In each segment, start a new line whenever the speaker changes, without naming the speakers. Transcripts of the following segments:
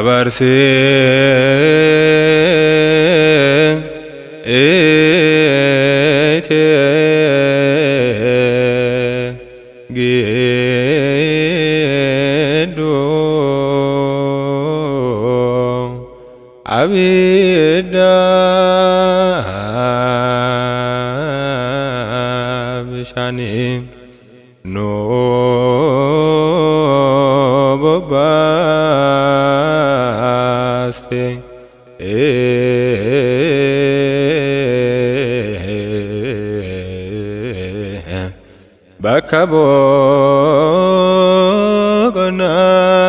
dabarse ete gedo abida bishani no babaste bakabo gonati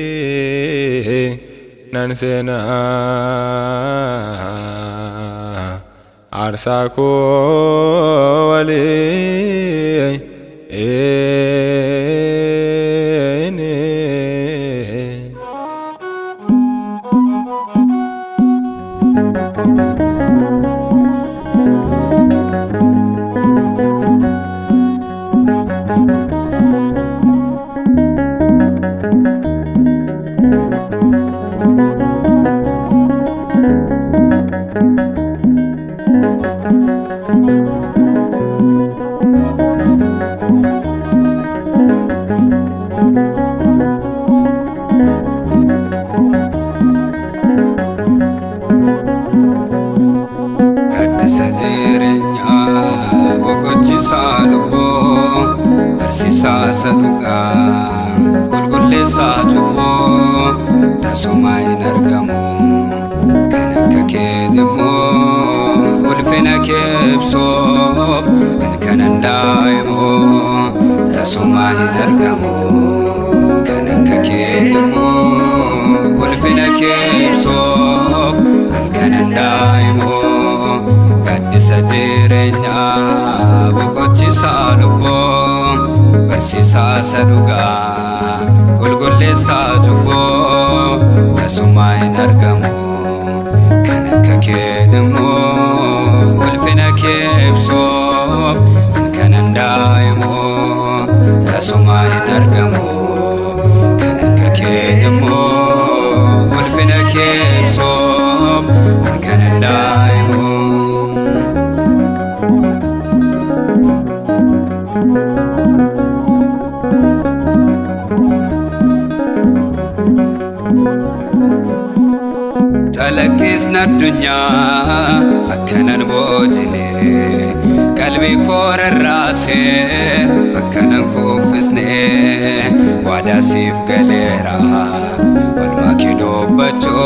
manaketi nansena arsako wali saduga kulkullesa tubo tasumay nargamu kanaka kedemo ulfina kebsof kanandaimo tasumay nargamu kanaka kedemo ulfina kebsof kanandaimo gaddisa jirenya boqochisa lubo bersisa saduga kulkullesa tubo tasumay nargamu kanaka kedemo ulfina kebsof kanandaimo tasumay nargamu kanaka kedemo ulfina kebsof kanandaimo talakisna dunya akkanan bojine qalbi korarase akkanan kufisne wadasif galera walmakido bacho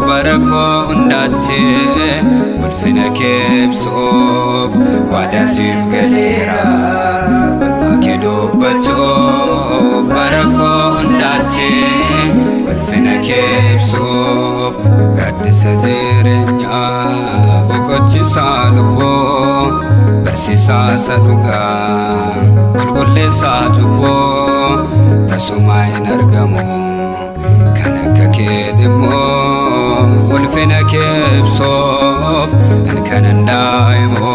barako undache ulfina kebsof wadasif galera walmakido bacho barako undache ulfina kebsof gaddisa jirenya boqochisa lubo bersisa saduga kulkullesa tubo tasumay nargamu kanaka kedemo ulfina kebsof kanandaimo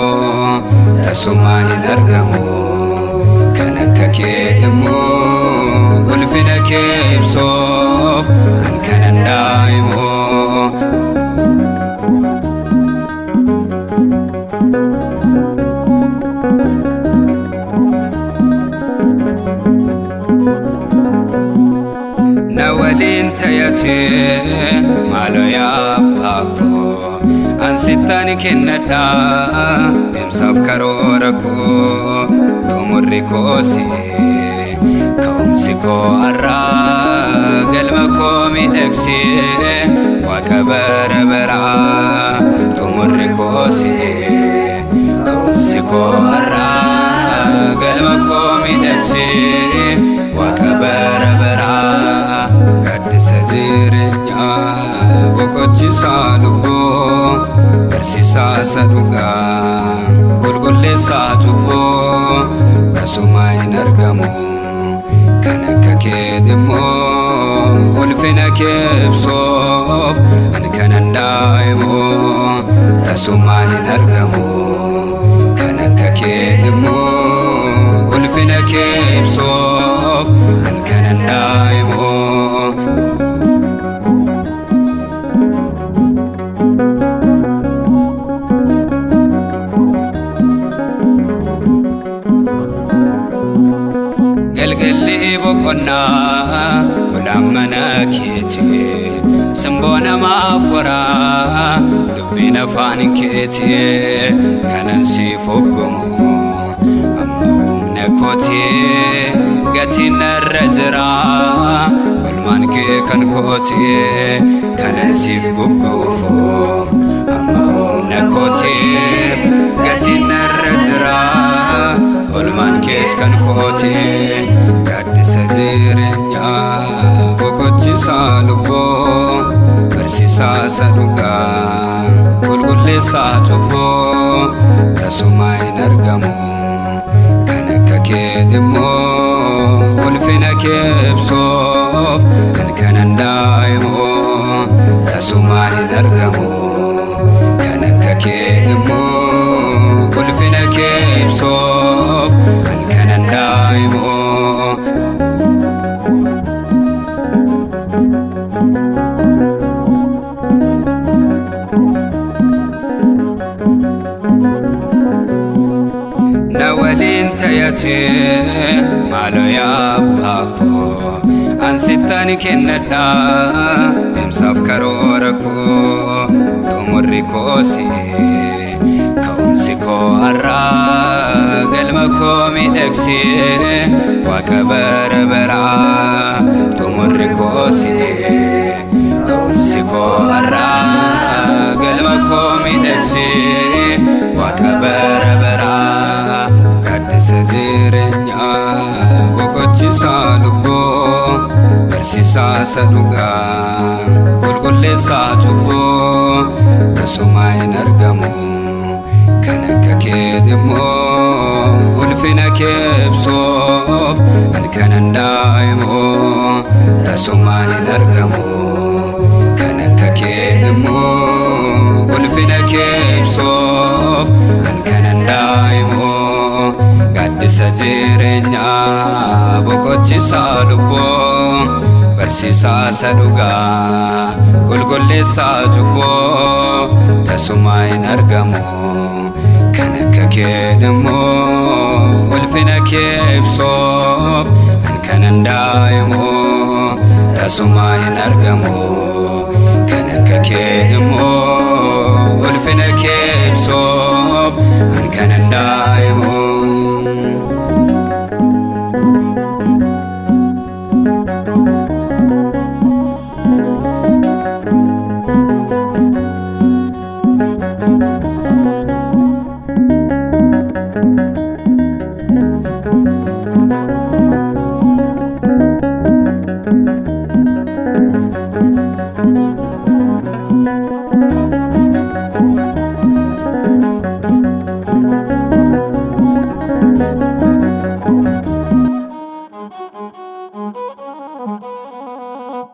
tasumay nargamu kanaka kedemo ulfina kebsof kanandaimo nawalin tayate malo ya bako ansitani kennada demsaf karorako tomurriko si kaumsiko arra galmako midexi wakabara bara tomurriko si kaumsiko arra galmako midexi wakabara bara gaddisa jirenya boqochisa lubo bersisa saduga kulkullesa tubo tasumay nargamu kan ከነከኬድሞ ወልፍነኬ ብሶብ እንከነንዳይሞ ተሱማይን አርገሙ ከነከኬድሞ ወልፍነኬ ብሶብ እንከነንዳይሞ ገልገሌ ቦቆና ወላመነ ኬቲ ስምቦነ ማፎራ ልቤነ ፋንኬቲ ከነንሲ ፎጎሙ አምኑም ነኮቲ ገቲነ ረዝራ ወልማንኬ ከንኮቲ ከነንሲ ጉጉፉ አምኑም ነኮቲ ገቲነ ረዝራ ወልማንኬስ ከንኮቲ ጋድሰ ጅሬኛ ቦቆቺሳ ልቦ በርሲሳ ሰዱጋ ቁልቁሌሳ ጩቦ ተሱማይን አርገሙ ከነከኬድሞ ወልፍነኬ ብሶብ እንከነንዳይሞ ተሱማይን አርገሙ ከነከኬድሞ ወልፍነኬ ብሶብ እንከነንዳይሞ ነወሊን ተየቲ ማሎያ ባኮ አንሲታን ኬነዳ እምሳፍ ከሮረኮ ጦሞሪኮሲ ከኡምሲኮ አራ ገልመኮ ሚደክሲ ዋቀበረ በራ ጦሞሪኮሲ ከኡምሲኮ አራ ገልመኮ ሚደክሲ ዋቀበረ በራ ጋድሰ ጅሬኛ ቦቆቺሳ ልቦ በርሲሳ ሰዱጋ ቁልቁሌሳ ጩቦ ተሱማይን አርገሙ ከነከኬድሞ ወልፍነኬ ብሶብ እንከነንዳይሞ ተሱማይን አርገሙ ከነከኬድሞ ወልፍነኬ ብሶብ እንከነንዳይሞ ጋድሰ ጅሬኛ ቦቆቺሳ ልቦ በርሲሳ ሰዱጋ ቁልቁሌሳ ጩቦ ተሱማይን አርገሙ ከነከኬድሞ ወልፍነኬ ብሶብ እንከነንዳይሞ ተሱማይን አርገሙ ከነከኬድሞ ወልፍነኬ ብሶብ እንከነንዳይሞ